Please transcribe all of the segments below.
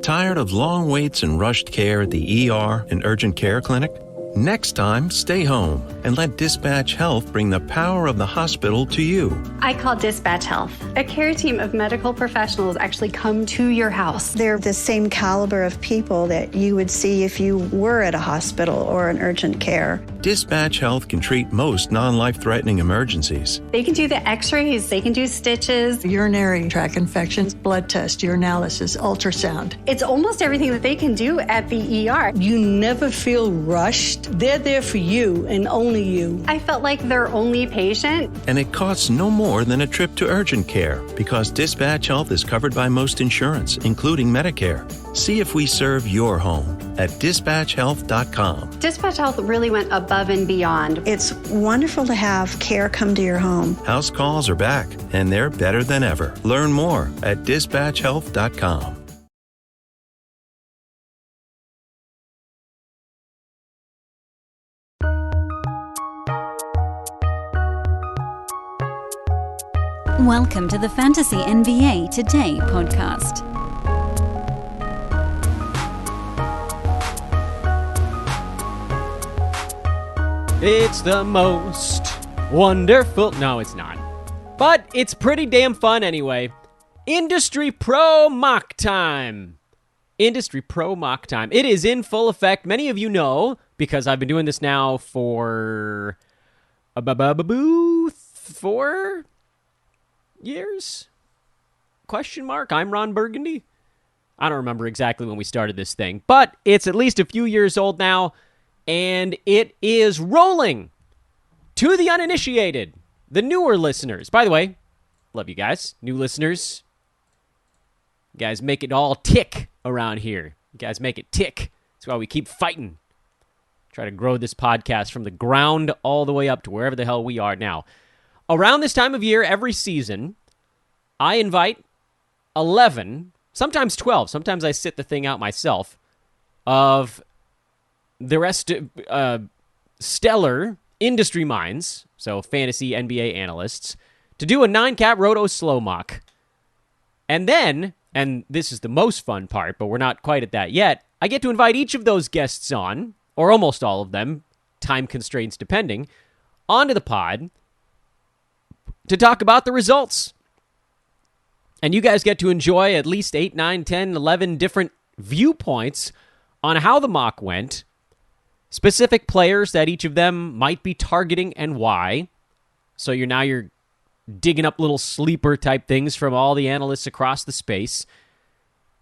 Tired of long waits and rushed care at the ER and urgent care clinic? Next time, stay home and let Dispatch Health bring the power of the hospital to you. I call Dispatch Health. A care team of medical professionals actually come to your house. They're the same caliber of people that you would see if you were at a hospital or an urgent care. Dispatch Health can treat most non-life-threatening emergencies. They can do the x-rays, they can do stitches, urinary tract infections, blood test, urinalysis, ultrasound. It's almost everything that they can do at the ER. You never feel rushed. They're there for you and only you. I felt like their only patient. And it costs no more than a trip to urgent care because Dispatch Health is covered by most insurance, including Medicare. See if we serve your home at dispatchhealth.com. Dispatch Health really went above and beyond. It's wonderful to have care come to your home. House calls are back, and they're better than ever. Learn more at dispatchhealth.com. Welcome to the Fantasy NBA Today podcast. It's the most wonderful... No, it's not. But it's pretty damn fun anyway. Industry Pro Mock Time. Industry Pro Mock Time. It is in full effect. Many of you know, because I've been doing this now for... 4 years? Question mark? I'm Ron Burgundy? I don't remember exactly when we started this thing, but it's at least a few years old now, and it is rolling. To the uninitiated, the newer listeners. By the way, love you guys. New listeners. You guys make it all tick around here. You guys make it tick. That's why we keep fighting. Try to grow this podcast from the ground all the way up to wherever the hell we are now. Around this time of year, every season, I invite 11, sometimes 12, sometimes I sit the thing out myself, of the rest of stellar industry minds, so fantasy NBA analysts, to do a 9-cap roto slow mock. And then, and this is the most fun part, but we're not quite at that yet, I get to invite each of those guests on, or almost all of them, time constraints depending, onto the pod to talk about the results. And you guys get to enjoy at least 8, 9, 10, 11 different viewpoints on how the mock went, specific players that each of them might be targeting and why. So you're digging up little sleeper type things from all the analysts across the space.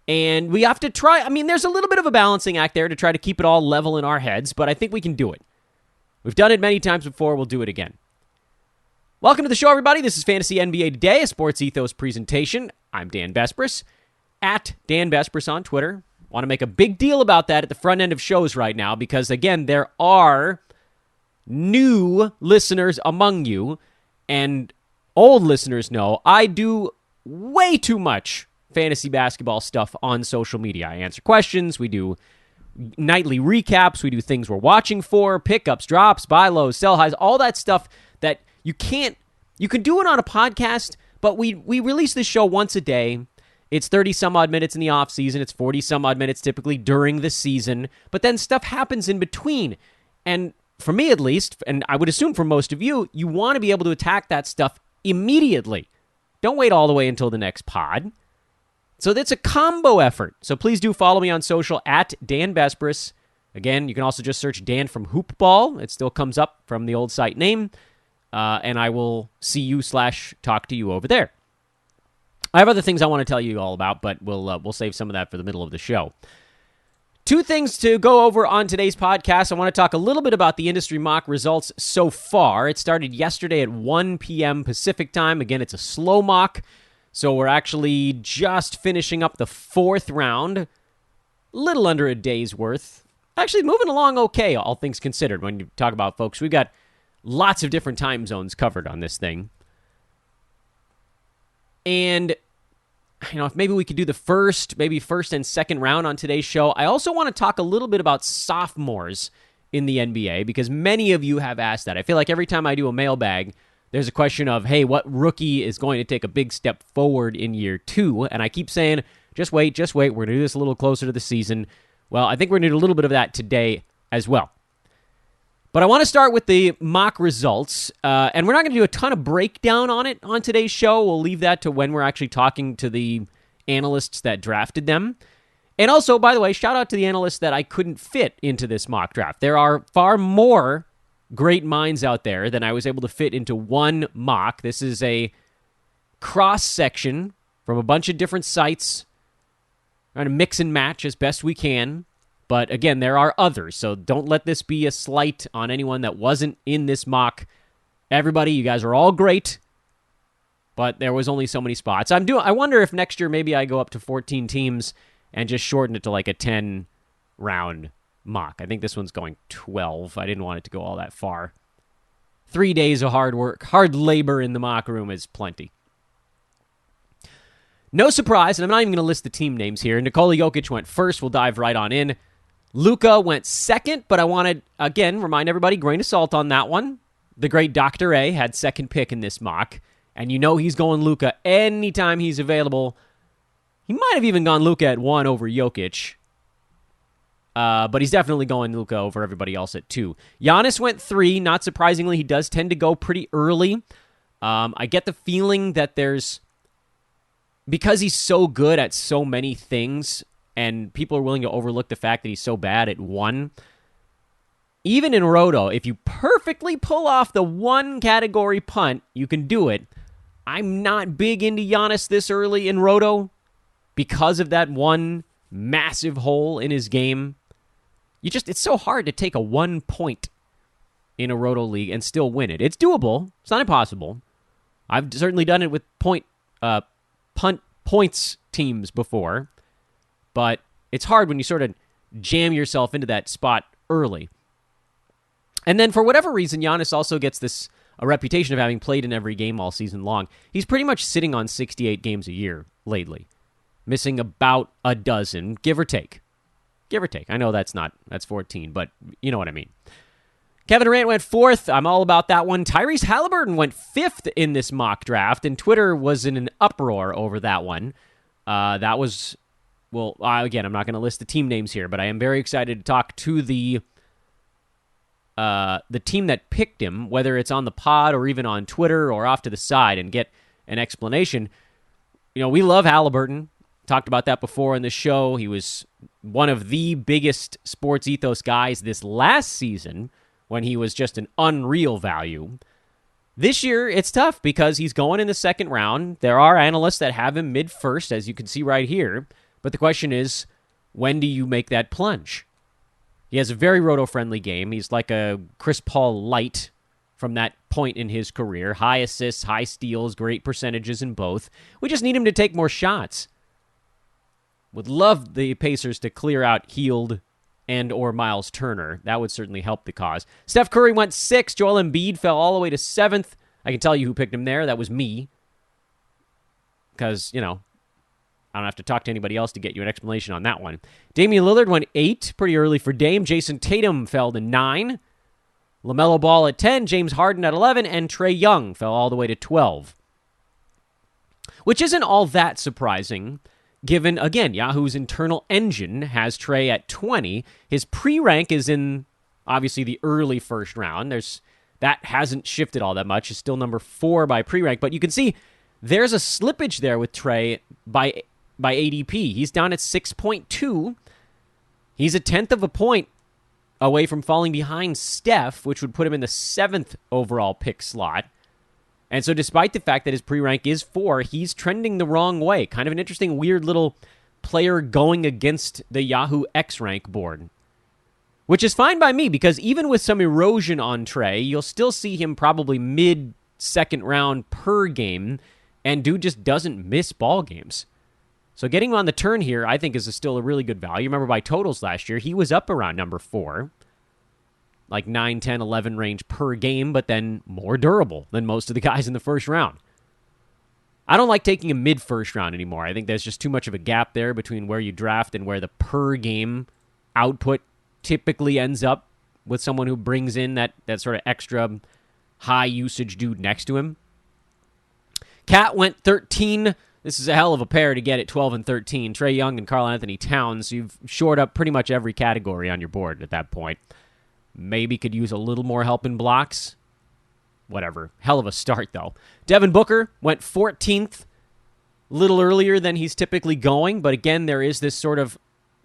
And we have to try, there's a little bit of a balancing act there to try to keep it all level in our heads, but I think we can do it. We've done it many times before, we'll do it again. Welcome to the show, everybody. This is Fantasy NBA Today, a Sports Ethos presentation. I'm Dan Bespris, at Dan Bespris on Twitter. Want to make a big deal about that at the front end of shows right now because, again, there are new listeners among you, and old listeners know I do way too much fantasy basketball stuff on social media. I answer questions, we do nightly recaps, we do things we're watching for, pickups, drops, buy lows, sell highs, all that stuff that you can do it on a podcast, but we release this show once a day. It's 30-some-odd minutes in the off-season. It's 40-some-odd minutes typically during the season. But then stuff happens in between. And for me at least, and I would assume for most of you, you want to be able to attack that stuff immediately. Don't wait all the way until the next pod. So that's a combo effort. So please do follow me on social at Dan Bespris. Again, you can also just search Dan from Hoopball. It still comes up from the old site name. And I will see you / talk to you over there. I have other things I want to tell you all about, but we'll save some of that for the middle of the show. 2 things to go over on today's podcast. I want to talk a little bit about the industry mock results so far. It started yesterday at 1 p.m. Pacific time. Again, it's a slow mock, so we're actually just finishing up the 4th round. A little under a day's worth. Actually, moving along okay, all things considered. When you talk about folks, we've got lots of different time zones covered on this thing. And, if maybe we could do the first and second round on today's show. I also want to talk a little bit about sophomores in the NBA, because many of you have asked that. I feel like every time I do a mailbag, there's a question of, hey, what rookie is going to take a big step forward in year 2? And I keep saying Just wait. We're going to do this a little closer to the season. Well, I think we're going to do a little bit of that today as well. But I want to start with the mock results, and we're not going to do a ton of breakdown on it on today's show. We'll leave that to when we're actually talking to the analysts that drafted them. And also, by the way, shout out to the analysts that I couldn't fit into this mock draft. There are far more great minds out there than I was able to fit into one mock. This is a cross-section from a bunch of different sites, trying to mix and match as best we can. But again, there are others, so don't let this be a slight on anyone that wasn't in this mock. Everybody, you guys are all great, but there was only so many spots. I wonder if next year maybe I go up to 14 teams and just shorten it to like a 10-round mock. I think this one's going 12. I didn't want it to go all that far. 3 days of hard work, hard labor in the mock room is plenty. No surprise, and I'm not even going to list the team names here. Nikola Jokic went first. We'll dive right on in. Luka went second, but I want to, again, remind everybody, grain of salt on that one. The great Dr. A had second pick in this mock, and you know he's going Luka anytime he's available. He might have even gone Luka at 1 over Jokic, but he's definitely going Luka over everybody else at 2. Giannis went 3. Not surprisingly, he does tend to go pretty early. I get the feeling that because he's so good at so many things, and people are willing to overlook the fact that he's so bad at one. Even in Roto, if you perfectly pull off the one category punt, you can do it. I'm not big into Giannis this early in Roto because of that one massive hole in his game. It's so hard to take a 1 point in a Roto league and still win it. It's doable. It's not impossible. I've certainly done it with punt points teams before, but it's hard when you sort of jam yourself into that spot early. And then for whatever reason, Giannis also gets a reputation of having played in every game all season long. He's pretty much sitting on 68 games a year lately, missing about a dozen, give or take. Give or take. I know that's 14, but you know what I mean. Kevin Durant went 4th. I'm all about that one. Tyrese Halliburton went 5th in this mock draft, and Twitter was in an uproar over that one. Again, I'm not going to list the team names here, but I am very excited to talk to the team that picked him, whether it's on the pod or even on Twitter or off to the side, and get an explanation. You know, we love Halliburton. Talked about that before in the show. He was one of the biggest sports ethos guys this last season, when he was just an unreal value. This year, it's tough because he's going in the second round. There are analysts that have him mid-first, as you can see right here. But the question is, when do you make that plunge? He has a very roto-friendly game. He's like a Chris Paul light from that point in his career. High assists, high steals, great percentages in both. We just need him to take more shots. Would love the Pacers to clear out Hield and or Miles Turner. That would certainly help the cause. Steph Curry went 6th. Joel Embiid fell all the way to 7th. I can tell you who picked him there. That was me. Because, I don't have to talk to anybody else to get you an explanation on that one. Damian Lillard went 8, pretty early for Dame. Jason Tatum fell to 9. LaMelo Ball at 10. James Harden at 11. And Trey Young fell all the way to 12. Which isn't all that surprising, given, again, Yahoo's internal engine has Trey at 20. His pre-rank is in, obviously, the early first round. That hasn't shifted all that much. It's still number 4 by pre-rank. But you can see there's a slippage there with Trey by ADP. He's down at 6.2. He's a 10th of a point away from falling behind Steph, which would put him in the 7th overall pick slot. And so despite the fact that his pre-rank is 4, he's trending the wrong way. Kind of an interesting, weird little player going against the Yahoo X-Rank board. Which is fine by me, because even with some erosion on Trey, you'll still see him probably mid-second round per game, and dude just doesn't miss ball games. So getting him on the turn here, I think, is still a really good value. Remember, by totals last year, he was up around number 4. Like 9, 10, 11 range per game, but then more durable than most of the guys in the first round. I don't like taking a mid-first round anymore. I think there's just too much of a gap there between where you draft and where the per-game output typically ends up with someone who brings in that sort of extra high-usage dude next to him. Cat went 13. This is a hell of a pair to get at 12 and 13. Trey Young and Karl Anthony Towns. You've shored up pretty much every category on your board at that point. Maybe could use a little more help in blocks. Whatever. Hell of a start, though. Devin Booker went 14th, a little earlier than he's typically going. But again, there is this sort of,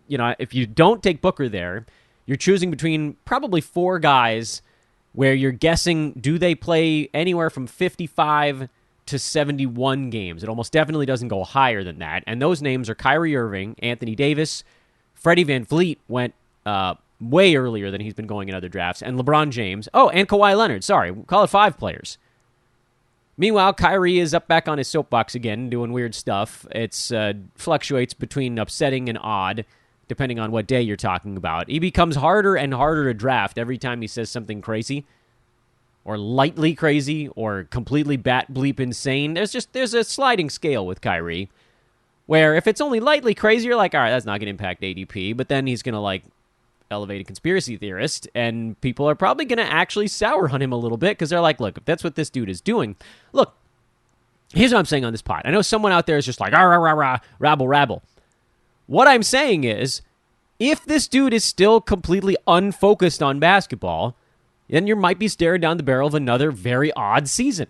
if you don't take Booker there, you're choosing between probably four guys where you're guessing, do they play anywhere from 55 to 71 games? It almost definitely doesn't go higher than that. And those names are Kyrie Irving, Anthony Davis, Freddie VanVleet went way earlier than he's been going in other drafts, and LeBron James. Oh, and Kawhi Leonard. Sorry, we'll call it 5 players. Meanwhile, Kyrie is up back on his soapbox again, doing weird stuff. It's fluctuates between upsetting and odd, depending on what day you're talking about. He becomes harder and harder to draft every time he says something crazy, or lightly crazy, or completely bat bleep insane. There's a sliding scale with Kyrie, where if it's only lightly crazy, you're like, all right, that's not going to impact ADP, but then he's going to elevate a conspiracy theorist, and people are probably going to actually sour on him a little bit because they're like, look, if that's what this dude is doing, look, here's what I'm saying on this pod. I know someone out there is just like, rah, rah, rah, rah, rabble, rabble. What I'm saying is, if this dude is still completely unfocused on basketball, then you might be staring down the barrel of another very odd season.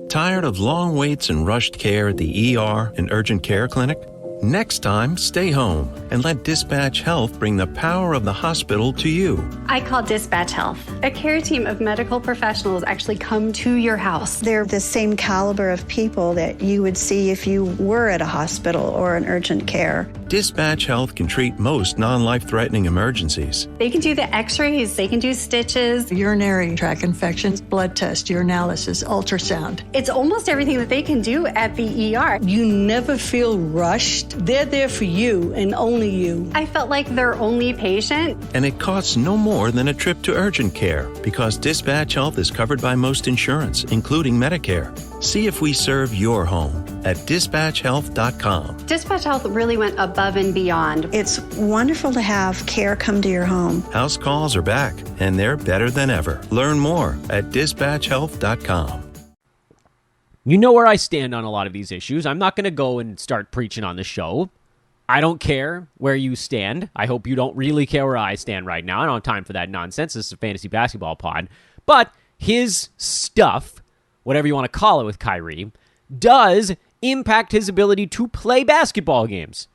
Tired of long waits and rushed care at the ER and urgent care clinic? Next time, stay home and let Dispatch Health bring the power of the hospital to you. I call Dispatch Health. A care team of medical professionals actually come to your house. They're the same caliber of people that you would see if you were at a hospital or an urgent care. Dispatch Health can treat most non-life-threatening emergencies. They can do the x-rays, they can do stitches. Urinary tract infections, blood test, urinalysis, ultrasound. It's almost everything that they can do at the ER. You never feel rushed. They're there for you and only you. I felt like their only patient. And it costs no more than a trip to urgent care because Dispatch Health is covered by most insurance, including Medicare. See if we serve your home at dispatchhealth.com. Dispatch Health really went above and beyond. It's wonderful to have care come to your home. House calls are back, and they're better than ever. Learn more at dispatchhealth.com. You know where I stand on a lot of these issues. I'm not going to go and start preaching on the show. I don't care where you stand. I hope you don't really care where I stand right now. I don't have time for that nonsense. This is a fantasy basketball pod. But his stuff, whatever you want to call it with Kyrie, does impact his ability to play basketball games.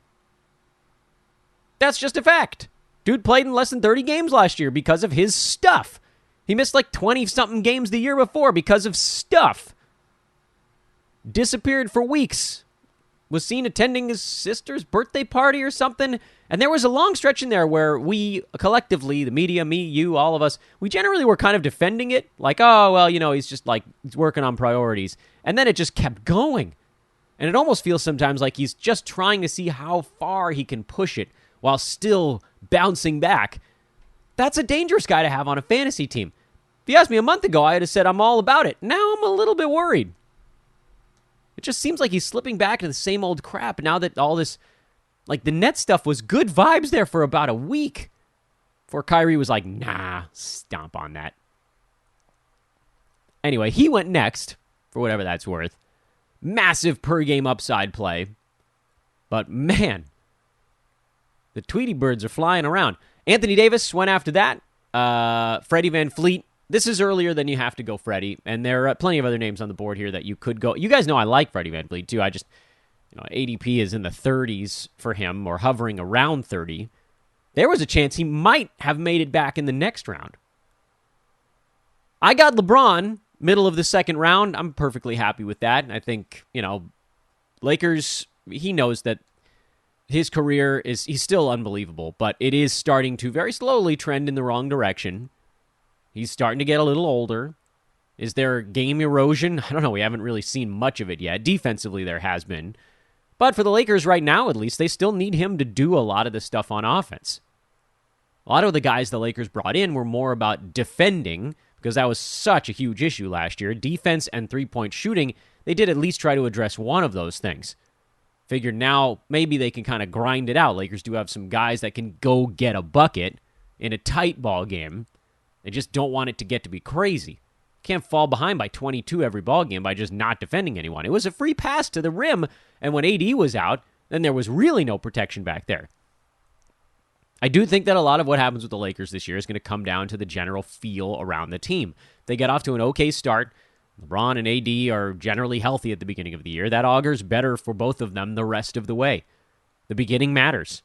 That's just a fact. Dude played in less than 30 games last year because of his stuff. He missed 20-something games the year before because of stuff. Disappeared for weeks. Was seen attending his sister's birthday party or something. And there was a long stretch in there where we collectively, the media, me, you, all of us, we generally were kind of defending it. Like, oh, well, he's just he's working on priorities. And then it just kept going. And it almost feels sometimes like he's just trying to see how far he can push it while still bouncing back. That's a dangerous guy to have on a fantasy team. If you asked me a month ago, I would have said I'm all about it. Now I'm a little bit worried. It just seems like he's slipping back to the same old crap now that all this, the net stuff was good vibes there for about a week before Kyrie was like, nah, stomp on that. Anyway, he went next, for whatever that's worth. Massive per-game upside play. But man, the Tweety birds are flying around. Anthony Davis went after that. Freddie VanVleet. This is earlier than you have to go Freddie, and there are plenty of other names on the board here that you could go. You guys know I like Freddie VanVleet, too. I just, ADP is in the 30s for him, or hovering around 30. There was a chance he might have made it back in the next round. I got LeBron, middle of the second round. I'm perfectly happy with that. I think, Lakers, he knows that his career he's still unbelievable, but it is starting to very slowly trend in the wrong direction. He's starting to get a little older. Is there game erosion? I don't know. We haven't really seen much of it yet. Defensively, there has been. But for the Lakers right now, at least, they still need him to do a lot of the stuff on offense. A lot of the guys the Lakers brought in were more about defending, because that was such a huge issue last year. Defense and three-point shooting, they did at least try to address one of those things. Figured now maybe they can kind of grind it out. Lakers do have some guys that can go get a bucket in a tight ball game. They just don't want it to get to be crazy. Can't fall behind by 22 every ball game by just not defending anyone. It was a free pass to the rim, and when AD was out, then there was really no protection back there. I do think that a lot of what happens with the Lakers this year is going to come down to the general feel around the team. They get off to an okay start. LeBron and AD are generally healthy at the beginning of the year. That augurs better for both of them the rest of the way. The beginning matters.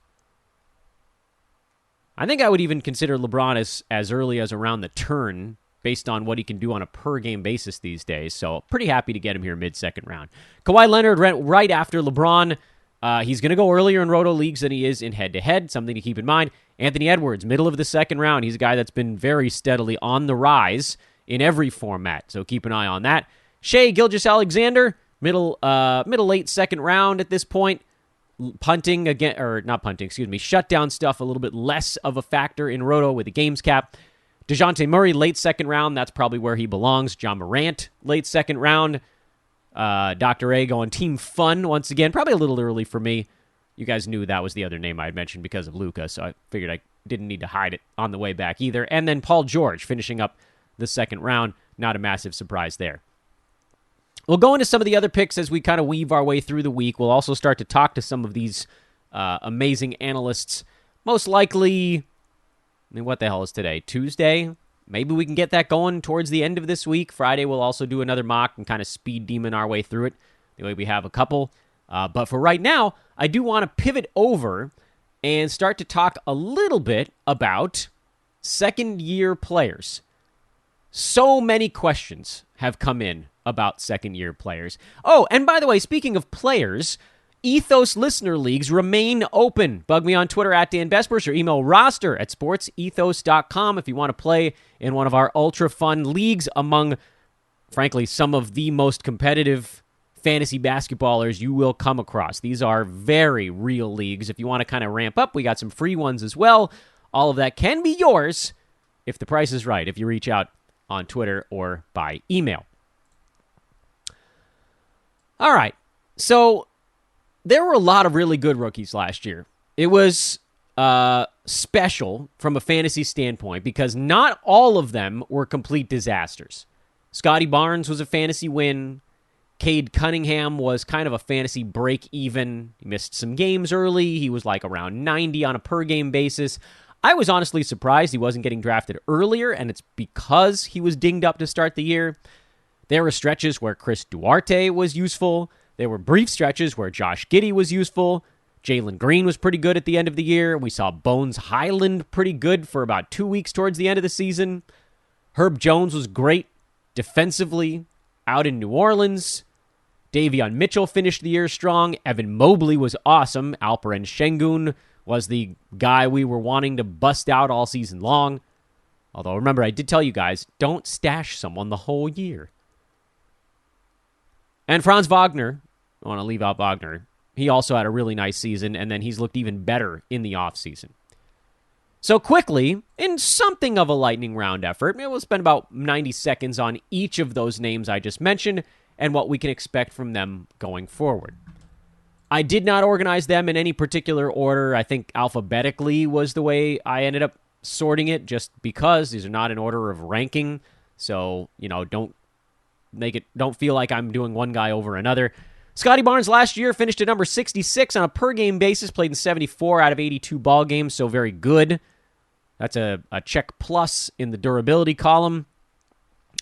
I think I would even consider LeBron as early as around the turn based on what he can do on a per-game basis these days. So pretty happy to get him here mid-second round. Kawhi Leonard right after LeBron. He's going to go earlier in roto leagues than he is in head-to-head, something to keep in mind. Anthony Edwards, middle of the second round. He's a guy that's been very steadily on the rise in every format, so keep an eye on that. Shai Gilgeous-Alexander, middle-late second round at this point. Punting again, or not punting, excuse me, shutdown stuff a little bit less of a factor in roto with the games cap. DeJounte Murray, late second round. That's probably where he belongs. John Morant, late second round. Dr. A going Team Fun once again. Probably a little early for me. You guys knew that was the other name I had mentioned because of Luka, so I figured I didn't need to hide it on the way back either. And then Paul George finishing up the second round. Not a massive surprise there. We'll go into some of the other picks as we kind of weave our way through the week. We'll also start to talk to some of these amazing analysts. Most likely, what the hell is today? Tuesday? Maybe we can get that going towards the end of this week. Friday, we'll also do another mock and kind of speed demon our way through it. The way we have a couple. But for right now, I do want to pivot over and start to talk a little bit about second-year players. So many questions have come in about second-year players. Oh, and by the way, speaking of players, Ethos Listener Leagues remain open. Bug me on Twitter at Dan Vespers or email roster at sportsethos.com if you want to play in one of our ultra-fun leagues among, frankly, some of the most competitive fantasy basketballers you will come across. These are very real leagues. If you want to kind of ramp up, we got some free ones as well. All of that can be yours if the price is right, if you reach out on Twitter or by email. All right, so there were a lot of really good rookies last year. It was special from a fantasy standpoint because not all of them were complete disasters. Scotty Barnes was a fantasy win. Cade Cunningham was kind of a fantasy break-even. He missed some games early. He was like around 90 on a per-game basis. I was honestly surprised he wasn't getting drafted earlier, and it's because he was dinged up to start the year. There were stretches where Chris Duarte was useful. There were brief stretches where Josh Giddy was useful. Jalen Green was pretty good at the end of the year. We saw Bones Highland pretty good for about 2 weeks towards the end of the season. Herb Jones was great defensively out in New Orleans. Davion Mitchell finished the year strong. Evan Mobley was awesome. Alperen Şengün was the guy we were wanting to bust out all season long. Although, remember, I did tell you guys, don't stash someone the whole year. And Franz Wagner, I want to leave out Wagner, he also had a really nice season, and then he's looked even better in the offseason. So quickly, in something of a lightning round effort, we'll spend about 90 seconds on each of those names I just mentioned and what we can expect from them going forward. I did not organize them in any particular order. I think alphabetically was the way I ended up sorting it, just because these are not in order of ranking. So, don't feel like I'm doing one guy over another. Scotty Barnes last year finished at number 66 on a per-game basis, played in 74 out of 82 ball games, so very good. That's a check plus in the durability column.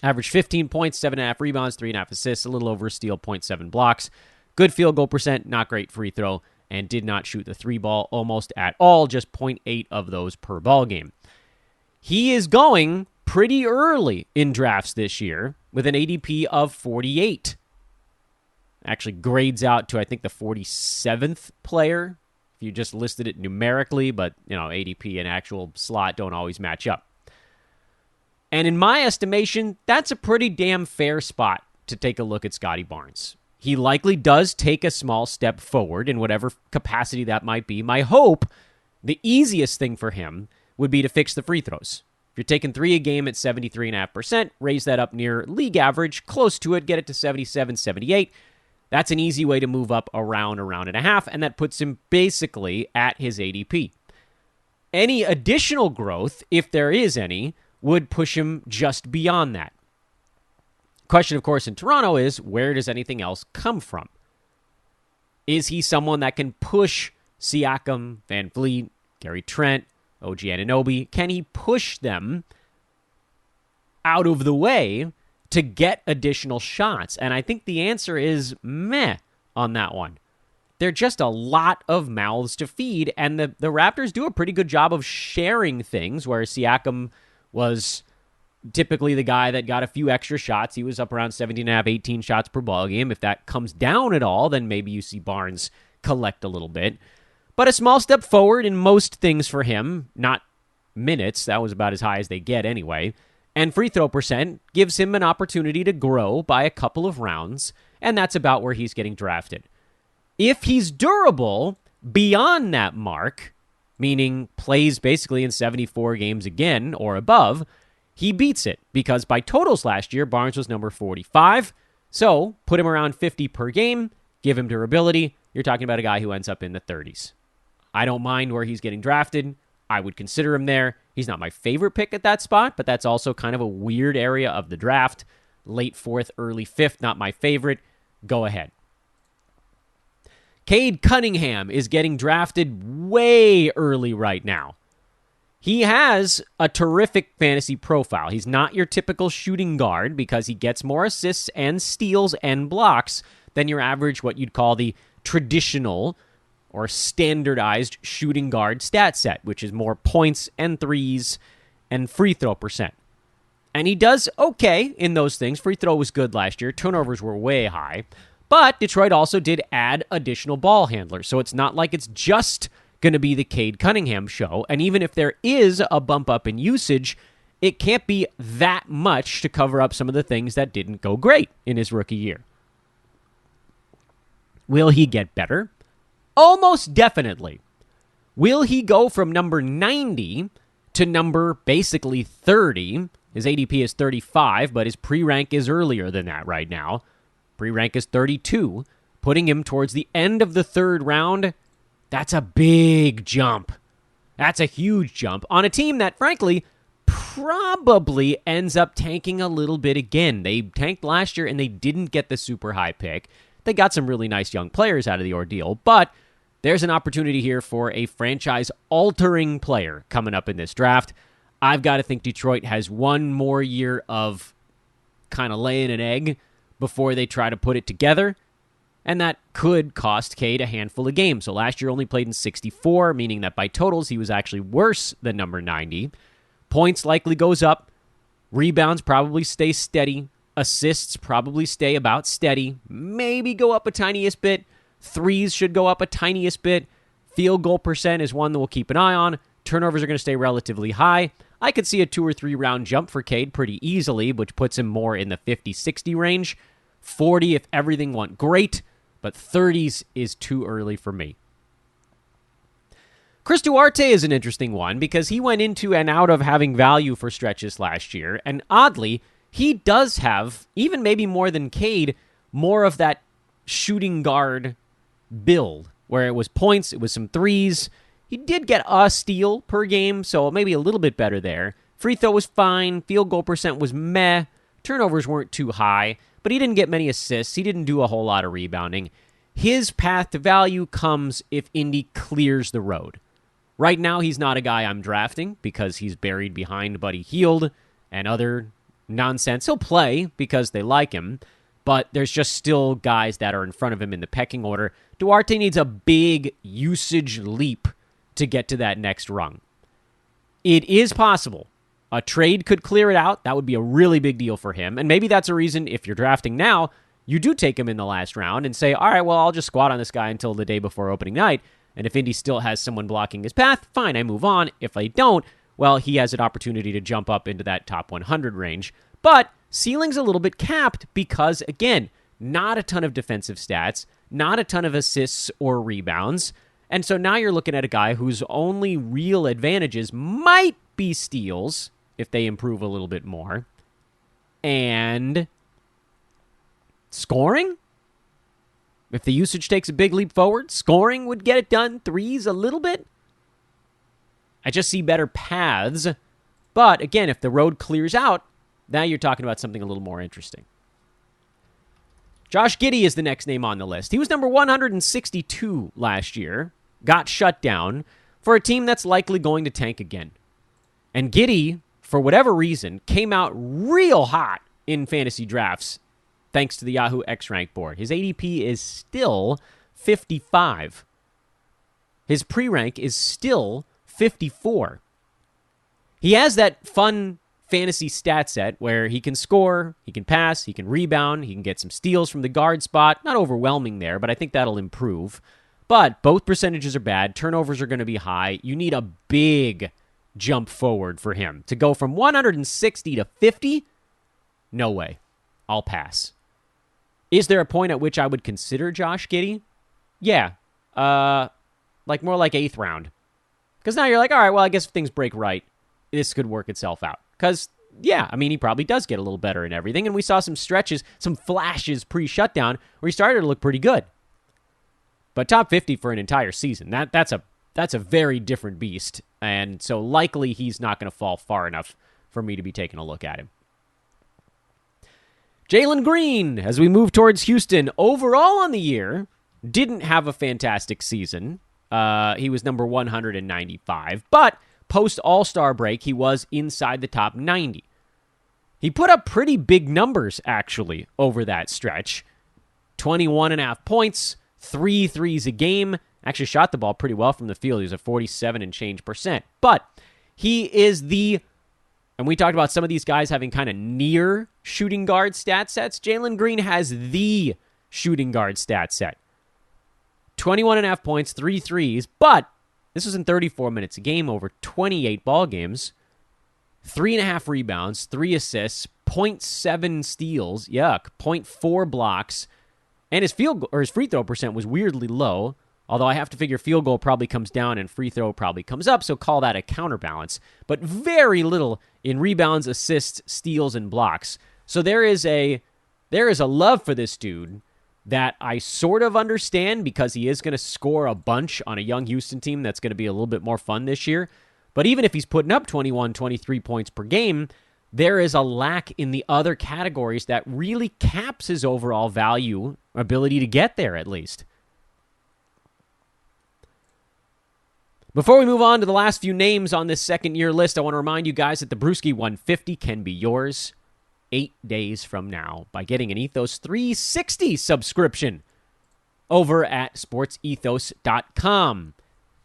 Averaged 15 points, 7.5 rebounds, 3.5 assists, a little over a steal, 0.7 blocks. Good field goal percent, not great free throw, and did not shoot the three ball almost at all, just 0.8 of those per ball game. He is going pretty early in drafts this year with an ADP of 48. Actually grades out to, I think, the 47th player, if you just listed it numerically, but, ADP and actual slot don't always match up. And in my estimation, that's a pretty damn fair spot to take a look at Scotty Barnes. He likely does take a small step forward in whatever capacity that might be. My hope, the easiest thing for him, would be to fix the free throws. If you're taking 3 a game at 73.5%, raise that up near league average, close to it, get it to 77, 78. That's an easy way to move up around a round and a half, and that puts him basically at his ADP. Any additional growth, if there is any, would push him just beyond that. Question, of course, in Toronto is, where does anything else come from? Is he someone that can push Siakam, Van Vliet, Gary Trent, OG Anunoby? Can he push them out of the way to get additional shots? And I think the answer is meh on that one. They're just a lot of mouths to feed, and the Raptors do a pretty good job of sharing things, where Siakam was typically the guy that got a few extra shots. He was up around 17.5, 18 shots per ball game. If that comes down at all, then maybe you see Barnes collect a little bit. But a small step forward in most things for him, not minutes. That was about as high as they get anyway. And free throw percent gives him an opportunity to grow by a couple of rounds, and that's about where he's getting drafted. If he's durable beyond that mark, meaning plays basically in 74 games again or above, he beats it, because by totals last year, Barnes was number 45. So put him around 50 per game, give him durability. You're talking about a guy who ends up in the 30s. I don't mind where he's getting drafted. I would consider him there. He's not my favorite pick at that spot, but that's also kind of a weird area of the draft. Late 4th, early 5th, not my favorite. Go ahead. Cade Cunningham is getting drafted way early right now. He has a terrific fantasy profile. He's not your typical shooting guard because he gets more assists and steals and blocks than your average, what you'd call the traditional or standardized shooting guard stat set, which is more points and threes and free throw percent. And he does okay in those things. Free throw was good last year. Turnovers were way high. But Detroit also did add additional ball handlers, so it's not like it's just going to be the Cade Cunningham show. And even if there is a bump up in usage, it can't be that much to cover up some of the things that didn't go great in his rookie year. Will he get better? Almost definitely. Will he go from number 90 to number basically 30? His ADP is 35, but his pre-rank is earlier than that right now. Pre-rank is 32, putting him towards the end of the 3rd round. That's a big jump. That's a huge jump on a team that, frankly, probably ends up tanking a little bit again. They tanked last year and they didn't get the super high pick. They got some really nice young players out of the ordeal, but there's an opportunity here for a franchise-altering player coming up in this draft. I've got to think Detroit has one more year of kind of laying an egg before they try to put it together. And that could cost Cade a handful of games. So last year only played in 64, meaning that by totals he was actually worse than number 90. Points likely goes up. Rebounds probably stay steady. Assists probably stay about steady. Maybe go up a tiniest bit. Threes should go up a tiniest bit. Field goal percent is one that we'll keep an eye on. Turnovers are going to stay relatively high. I could see a 2 or 3 round jump for Cade pretty easily, which puts him more in the 50-60 range. 40 if everything went great. But 30s is too early for me. Chris Duarte is an interesting one because he went into and out of having value for stretches last year. And oddly, he does have, even maybe more than Cade, more of that shooting guard build where it was points, it was some threes. He did get a steal per game, so maybe a little bit better there. Free throw was fine. Field goal percent was meh. Turnovers weren't too high. But he didn't get many assists. He didn't do a whole lot of rebounding. His path to value comes if Indy clears the road. Right now, he's not a guy I'm drafting because he's buried behind Buddy Hield and other nonsense. He'll play because they like him, but there's just still guys that are in front of him in the pecking order. Duarte needs a big usage leap to get to that next rung. It is possible. A trade could clear it out. That would be a really big deal for him. And maybe that's a reason, if you're drafting now, you do take him in the last round and say, all right, well, I'll just squat on this guy until the day before opening night. And if Indy still has someone blocking his path, fine, I move on. If I don't, well, he has an opportunity to jump up into that top 100 range. But ceiling's a little bit capped because, again, not a ton of defensive stats, not a ton of assists or rebounds. And so now you're looking at a guy whose only real advantages might be steals, if they improve a little bit more, and scoring. If the usage takes a big leap forward, scoring would get it done. Threes a little bit. I just see better paths. But again, if the road clears out, now you're talking about something a little more interesting. Josh Giddy is the next name on the list. He was number 162 last year, got shut down for a team that's likely going to tank again. And Giddy, for whatever reason, came out real hot in fantasy drafts thanks to the Yahoo X-Rank board. His ADP is still 55. His pre-rank is still 54. He has that fun fantasy stat set where he can score, he can pass, he can rebound, he can get some steals from the guard spot. Not overwhelming there, but I think that'll improve. But both percentages are bad. Turnovers are going to be high. You need a big jump forward for him. To go from 160 to 50? No way. I'll pass. Is there a point at which I would consider Josh Giddy? Yeah. More like 8th round. Because now you're like, all right, well, I guess if things break right, this could work itself out. Because, yeah, I mean, he probably does get a little better in everything. And we saw some stretches, some flashes pre-shutdown where he started to look pretty good. But top 50 for an entire season, that's a very different beast. And so likely he's not going to fall far enough for me to be taking a look at him. Jalen Green, as we move towards Houston, overall on the year, didn't have a fantastic season. He was number 195, but post-All-Star break, he was inside the top 90. He put up pretty big numbers, actually, over that stretch. 21.5 points, 3 threes a game. Actually shot the ball pretty well from the field. He was at 47 and change %. But he is and we talked about some of these guys having kind of near shooting guard stat sets. Jalen Green has the shooting guard stat set. 21.5 points, 3 threes, but this was in 34 minutes a game over 28 ball games. 3.5 rebounds, 3 assists, 0.7 steals, 0.4 blocks, and his free throw percent was weirdly low, although I have to figure field goal probably comes down and free throw probably comes up, so call that a counterbalance. But very little in rebounds, assists, steals, and blocks. So there is a love for this dude that I sort of understand because he is going to score a bunch on a young Houston team that's going to be a little bit more fun this year. But even if he's putting up 21, 23 points per game, there is a lack in the other categories that really caps his overall value, ability to get there at least. Before we move on to the last few names on this second-year list, I want to remind you guys that the Brewski 150 can be yours 8 days from now by getting an Ethos 360 subscription over at sportsethos.com.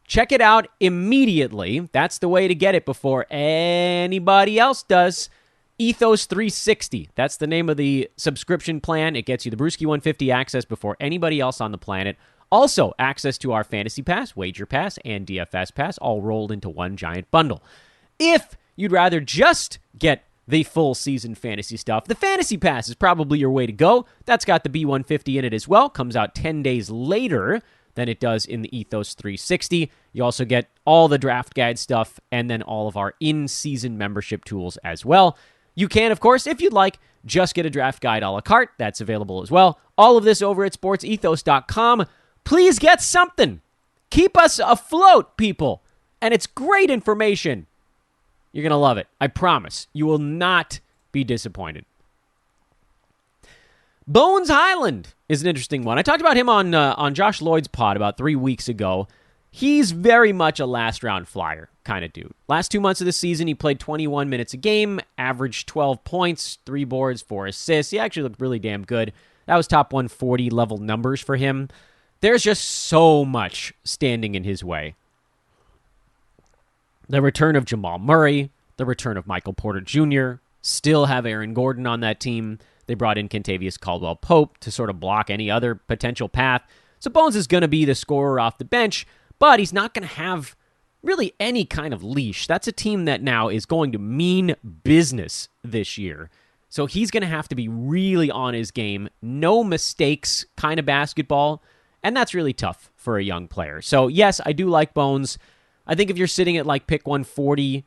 Check it out immediately. That's the way to get it before anybody else does. Ethos 360. That's the name of the subscription plan. It gets you the Brewski 150 access before anybody else on the planet. Also, access to our Fantasy Pass, Wager Pass, and DFS Pass, all rolled into one giant bundle. If you'd rather just get the full season fantasy stuff, the Fantasy Pass is probably your way to go. That's got the B150 in it as well. Comes out 10 days later than it does in the Ethos 360. You also get all the draft guide stuff and then all of our in-season membership tools as well. You can, of course, if you'd like, just get a draft guide a la carte. That's available as well. All of this over at sportsethos.com. Please get something. Keep us afloat, people. And it's great information. You're going to love it. I promise. You will not be disappointed. Bones Highland is an interesting one. I talked about him on Josh Lloyd's pod about 3 weeks ago. He's very much a last-round flyer kind of dude. Last 2 months of the season, he played 21 minutes a game, averaged 12 points, 3 boards, 4 assists. He actually looked really damn good. That was top 140 level numbers for him. There's just so much standing in his way. The return of Jamal Murray, the return of Michael Porter Jr., still have Aaron Gordon on that team. They brought in Kentavious Caldwell-Pope to sort of block any other potential path. So Bones is going to be the scorer off the bench, but he's not going to have really any kind of leash. That's a team that now is going to mean business this year. So he's going to have to be really on his game. No mistakes kind of basketball. And that's really tough for a young player. So, yes, I do like Bones. I think if you're sitting at like pick 140,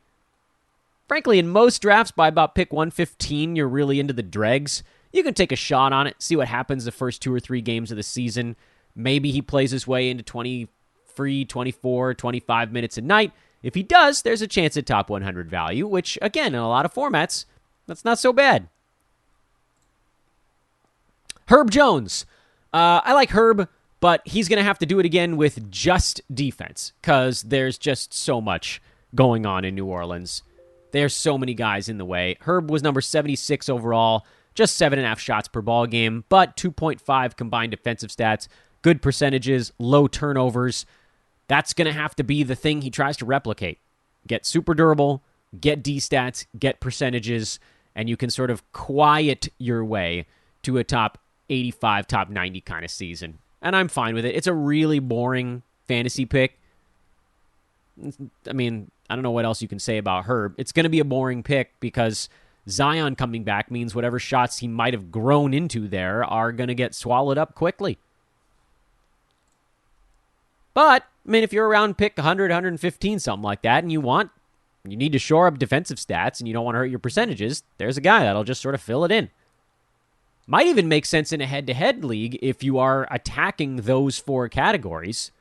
frankly, in most drafts by about pick 115, you're really into the dregs. You can take a shot on it, see what happens the first 2 or 3 games of the season. Maybe he plays his way into 23, 24, 25 minutes a night. If he does, there's a chance at top 100 value, which, again, in a lot of formats, that's not so bad. Herb Jones. I like Herb, but he's going to have to do it again with just defense because there's just so much going on in New Orleans. There's so many guys in the way. Herb was number 76 overall, just 7.5 shots per ball game, but 2.5 combined defensive stats, good percentages, low turnovers. That's going to have to be the thing he tries to replicate. Get super durable, get D stats, get percentages, and you can sort of quiet your way to a top 85, top 90 kind of season. And I'm fine with it. It's a really boring fantasy pick. I mean, I don't know what else you can say about Herb. It's going to be a boring pick because Zion coming back means whatever shots he might have grown into there are going to get swallowed up quickly. But, I mean, if you're around pick 100, 115, something like that, and you need to shore up defensive stats and you don't want to hurt your percentages, there's a guy that'll just sort of fill it in. Might even make sense in a head-to-head league if you are attacking those 4 categories,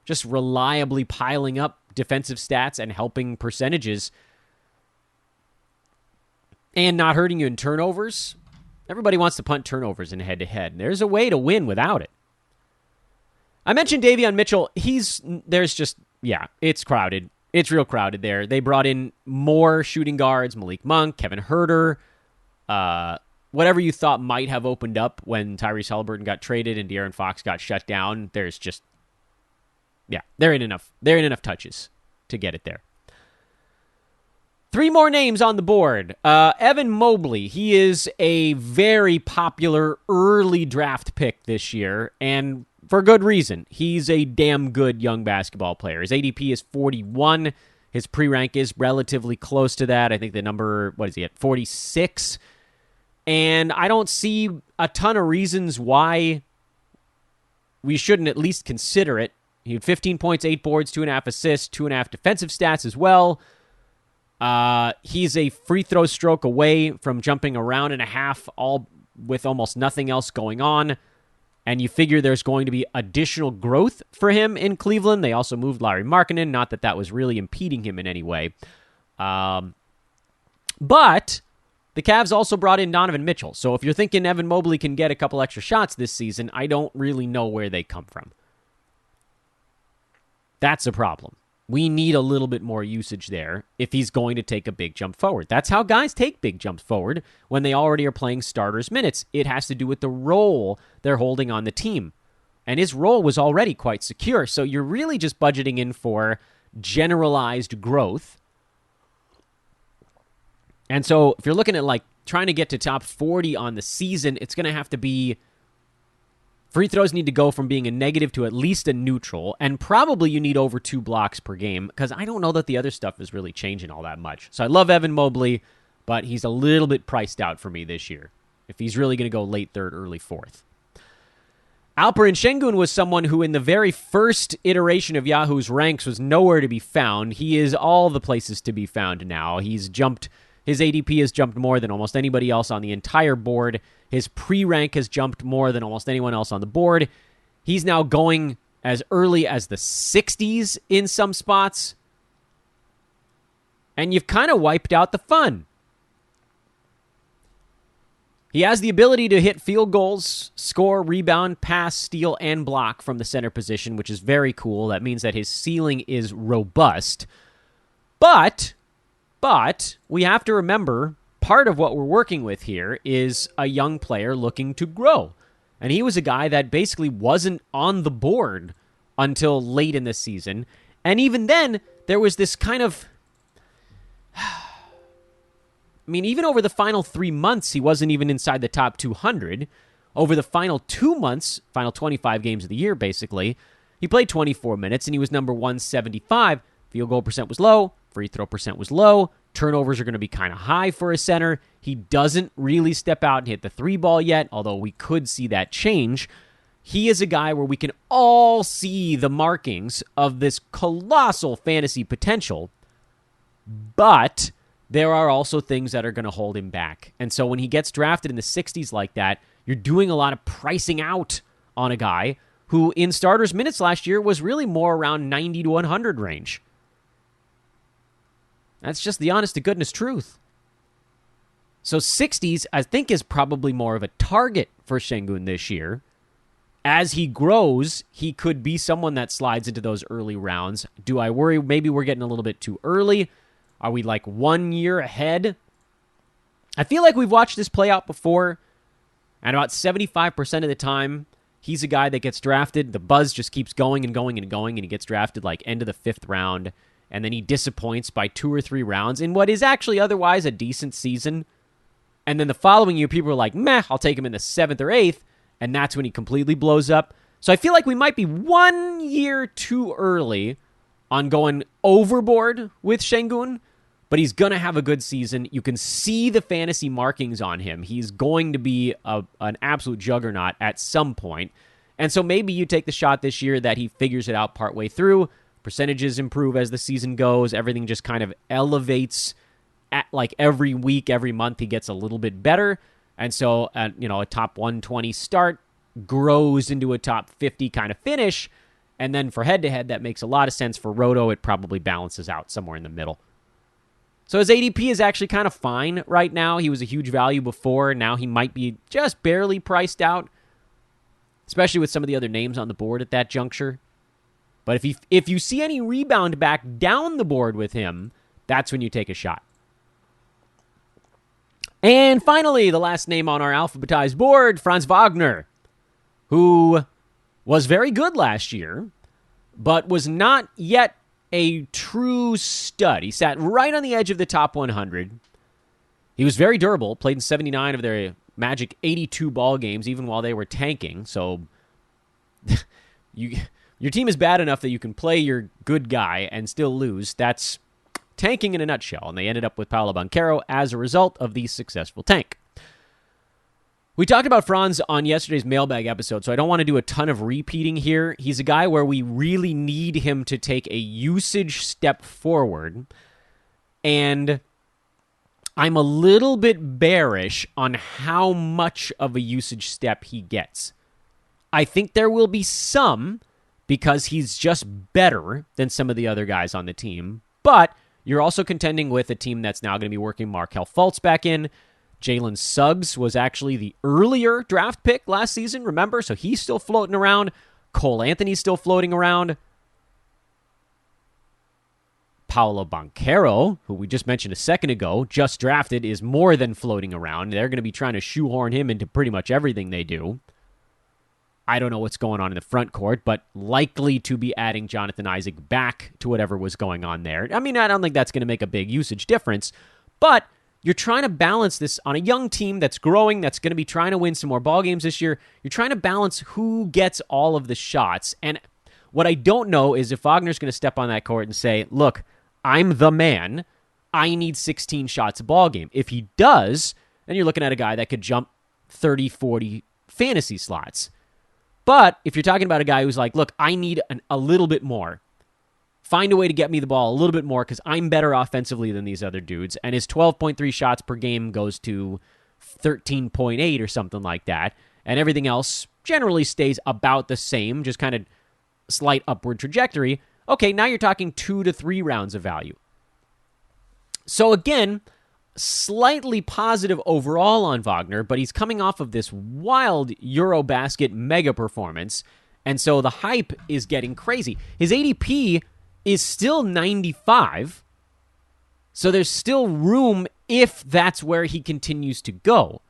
just reliably piling up defensive stats and helping percentages and not hurting you in turnovers. Everybody wants to punt turnovers in head-to-head. There's a way to win without it. I mentioned Davion Mitchell. It's crowded. It's real crowded there. They brought in more shooting guards, Malik Monk, Kevin Huerter, whatever you thought might have opened up when Tyrese Haliburton got traded and De'Aaron Fox got shut down. There's just, there ain't enough touches to get it there. 3 more names on the board. Evan Mobley. He is a very popular early draft pick this year, and for good reason. He's a damn good young basketball player. His ADP is 41. His pre-rank is relatively close to that. I think the number, what is he at, 46? And I don't see a ton of reasons why we shouldn't at least consider it. He had 15 points, 8 boards, 2.5 assists, 2.5 defensive stats as well. He's a free throw stroke away from jumping around and a half, all with almost nothing else going on. And you figure there's going to be additional growth for him in Cleveland. They also moved Lauri Markkanen, not that that was really impeding him in any way. But the Cavs also brought in Donovan Mitchell. So if you're thinking Evan Mobley can get a couple extra shots this season, I don't really know where they come from. That's a problem. We need a little bit more usage there if he's going to take a big jump forward. That's how guys take big jumps forward when they already are playing starters minutes. It has to do with the role they're holding on the team. And his role was already quite secure, so you're really just budgeting in for generalized growth. And so if you're looking at like trying to get to top 40 on the season, it's going to have to be free throws need to go from being a negative to at least a neutral, and probably you need over 2 blocks per game, because I don't know that the other stuff is really changing all that much. So I love Evan Mobley, but he's a little bit priced out for me this year, if he's really going to go late 3rd, early 4th. Alperen Şengün was someone who in the very first iteration of Yahoo's ranks was nowhere to be found. He is all the places to be found now. His ADP has jumped more than almost anybody else on the entire board. His pre-rank has jumped more than almost anyone else on the board. He's now going as early as the 60s in some spots. And you've kind of wiped out the fun. He has the ability to hit field goals, score, rebound, pass, steal, and block from the center position, which is very cool. That means that his ceiling is robust. But we have to remember, part of what we're working with here is a young player looking to grow. And he was a guy that basically wasn't on the board until late in the season. And even then, there was this kind of... I mean, even over the final 3 months, he wasn't even inside the top 200. Over the final 2 months, final 25 games of the year, basically, he played 24 minutes, and he was number 175. Field goal percent was low. Free throw percent was low. Turnovers are going to be kind of high for a center. He doesn't really step out and hit the 3-ball yet, although we could see that change. He is a guy where we can all see the markings of this colossal fantasy potential, but there are also things that are going to hold him back. And so when he gets drafted in the 60s like that, you're doing a lot of pricing out on a guy who in starters minutes last year was really more around 90 to 100 range. That's just the honest to goodness truth. So 60s, I think, is probably more of a target for Şengün this year. As he grows, he could be someone that slides into those early rounds. Do I worry maybe we're getting a little bit too early? Are we like 1 year ahead? I feel like we've watched this play out before, and about 75% of the time, he's a guy that gets drafted. The buzz just keeps going and going and going, and he gets drafted like end of the 5th round, and then he disappoints by 2 or 3 rounds in what is actually otherwise a decent season. And then the following year, people are like, meh, I'll take him in the 7th or 8th. And that's when he completely blows up. So I feel like we might be 1 year too early on going overboard with Şengün, but he's going to have a good season. You can see the fantasy markings on him. He's going to be an absolute juggernaut at some point. And so maybe you take the shot this year that he figures it out partway through. Percentages improve as the season goes. Everything just kind of elevates at like every week, every month, he gets a little bit better. And so, a top 120 start grows into a top 50 kind of finish. And then for head-to-head, that makes a lot of sense. For Roto, it probably balances out somewhere in the middle. So his ADP is actually kind of fine right now. He was a huge value before. Now he might be just barely priced out, especially with some of the other names on the board at that juncture. But if you see any rebound back down the board with him, that's when you take a shot. And finally, the last name on our alphabetized board, Franz Wagner, who was very good last year, but was not yet a true stud. He sat right on the edge of the top 100. He was very durable, played in 79 of their Magic 82 ball games, even while they were tanking. So your team is bad enough that you can play your good guy and still lose. That's tanking in a nutshell, and they ended up with Paolo Banchero as a result of the successful tank. We talked about Franz on yesterday's mailbag episode, so I don't want to do a ton of repeating here. He's a guy where we really need him to take a usage step forward, and I'm a little bit bearish on how much of a usage step he gets. I think there will be some, because he's just better than some of the other guys on the team, but you're also contending with a team that's now going to be working Markelle Fultz back in. Jalen Suggs was actually the earlier draft pick last season, remember? So he's still floating around. Cole Anthony's still floating around. Paolo Banchero, who we just mentioned a second ago, just drafted, is more than floating around. They're going to be trying to shoehorn him into pretty much everything they do. I don't know what's going on in the front court, but likely to be adding Jonathan Isaac back to whatever was going on there. I mean, I don't think that's going to make a big usage difference, but you're trying to balance this on a young team that's growing, that's going to be trying to win some more ball games this year. You're trying to balance who gets all of the shots. And what I don't know is if Wagner's going to step on that court and say, look, I'm the man. I need 16 shots a ball game. If he does, then you're looking at a guy that could jump 30, 40 fantasy slots. But if you're talking about a guy who's like, look, I need a little bit more. Find a way to get me the ball a little bit more because I'm better offensively than these other dudes. And his 12.3 shots per game goes to 13.8 or something like that. And everything else generally stays about the same, just kind of slight upward trajectory. Okay, now you're talking 2 to 3 rounds of value. So again, slightly positive overall on Wagner, but he's coming off of this wild Eurobasket mega performance, and so the hype is getting crazy. His ADP is still 95, so there's still room if that's where he continues to go.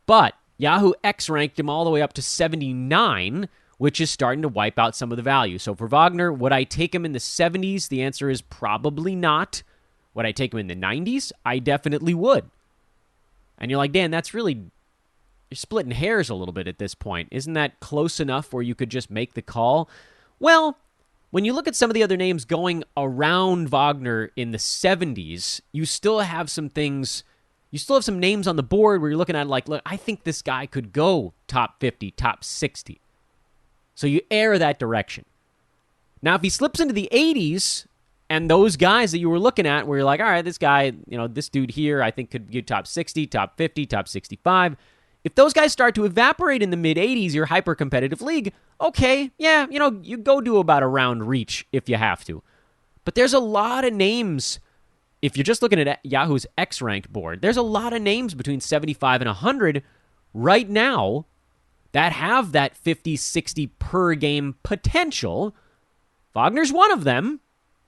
But Yahoo X ranked him all the way up to 79, which is starting to wipe out some of the value. So for Wagner, would I take him in the 70s? The answer is probably not. Would I take him in the 90s? I definitely would. And you're like, Dan, that's really, you're splitting hairs a little bit at this point. Isn't that close enough where you could just make the call? Well, when you look at some of the other names going around Wagner in the 70s, you still have some things, you still have some names on the board where you're looking at like, look, I think this guy could go top 50, top 60. So you err that direction. Now, if he slips into the 80s, and those guys that you were looking at where you're like, all right, this guy, this dude here, I think could get top 60, top 50, top 65. If those guys start to evaporate in the mid-80s, your hyper-competitive league, okay, yeah, you go do about a round reach if you have to. But there's a lot of names if you're just looking at Yahoo's X-ranked board, there's a lot of names between 75 and 100 right now that have that 50, 60 per game potential. Wagner's one of them,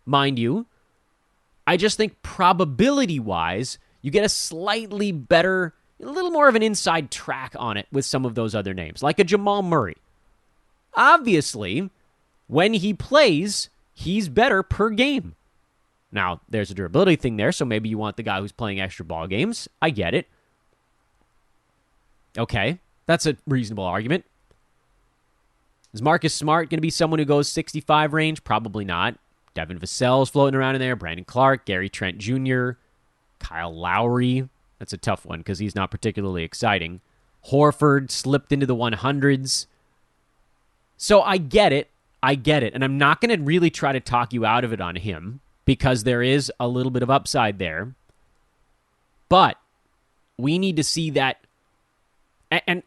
mind you. I just think probability-wise, you get a slightly better, a little more of an inside track on it with some of those other names, like a Jamal Murray. Obviously, when he plays, he's better per game. Now, there's a durability thing there, so maybe you want the guy who's playing extra ball games. I get it. Okay, that's a reasonable argument. Is Marcus Smart going to be someone who goes 65 range? Probably not. Devin Vassell's floating around in there. Brandon Clark, Gary Trent Jr., Kyle Lowry. That's a tough one because he's not particularly exciting. Horford slipped into the 100s. So I get it. And I'm not going to really try to talk you out of it on him because there is a little bit of upside there. But we need to see that and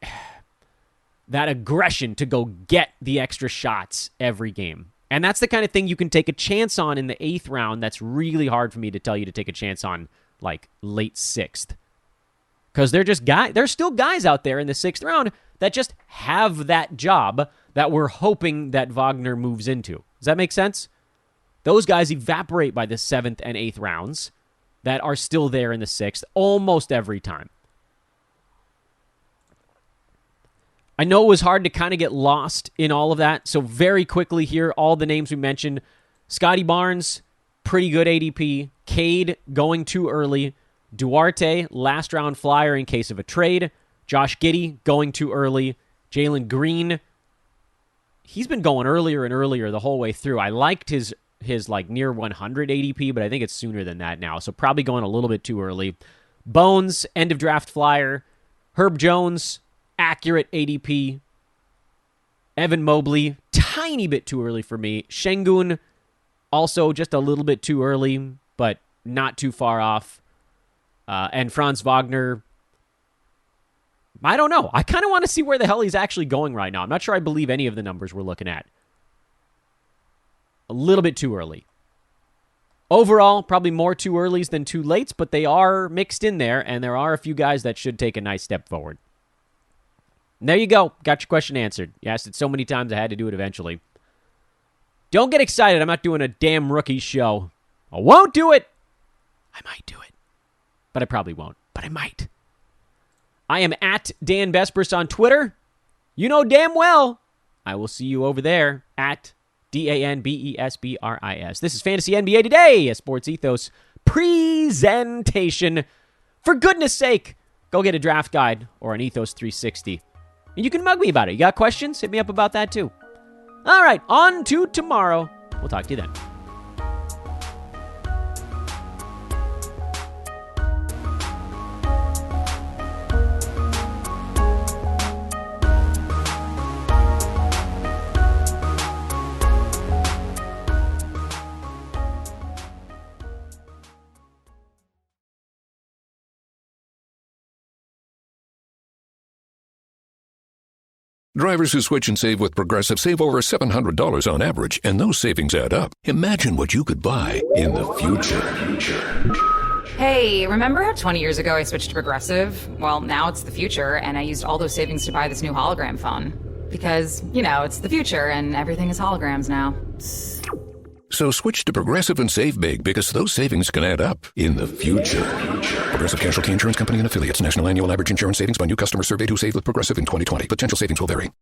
that aggression to go get the extra shots every game. And that's the kind of thing you can take a chance on in the 8th round. That's really hard for me to tell you to take a chance on like late 6th. Because there's still guys out there in the 6th round that just have that job that we're hoping that Wagner moves into. Does that make sense? Those guys evaporate by the 7th and 8th rounds that are still there in the 6th almost every time. I know it was hard to kind of get lost in all of that, so very quickly here, all the names we mentioned. Scotty Barnes, pretty good ADP. Cade, going too early. Duarte, last round flyer in case of a trade. Josh Giddy, going too early. Jalen Green, he's been going earlier and earlier the whole way through. I liked his like near 100 ADP, but I think it's sooner than that now, so probably going a little bit too early. Bones, end of draft flyer. Herb Jones, accurate ADP. Evan Mobley, tiny bit too early for me. Şengün, also just a little bit too early, but not too far off. And Franz Wagner, I don't know. I kind of want to see where the hell he's actually going right now. I'm not sure I believe any of the numbers we're looking at. A little bit too early. Overall, probably more too earlys than too lates, but they are mixed in there, and there are a few guys that should take a nice step forward. And there you go. Got your question answered. You asked it so many times I had to do it eventually. Don't get excited. I'm not doing a damn rookie show. I won't do it. I might do it. But I probably won't. But I might. I am at Dan Besbris on Twitter. You know damn well I will see you over there at DanBesbris. This is Fantasy NBA Today, a Sports Ethos presentation. For goodness sake, go get a draft guide or an Ethos 360. And you can mug me about it. You got questions? Hit me up about that too. All right, on to tomorrow. We'll talk to you then. Drivers who switch and save with Progressive save over $700 on average, and those savings add up. Imagine what you could buy in the future. Hey, remember how 20 years ago I switched to Progressive? Well, now it's the future, and I used all those savings to buy this new hologram phone. Because, you know, it's the future, and everything is holograms now. So switch to Progressive and save big, because those savings can add up in the future. Progressive Casualty Insurance Company and Affiliates. National annual average insurance savings by new customers surveyed who saved with Progressive in 2020. Potential savings will vary.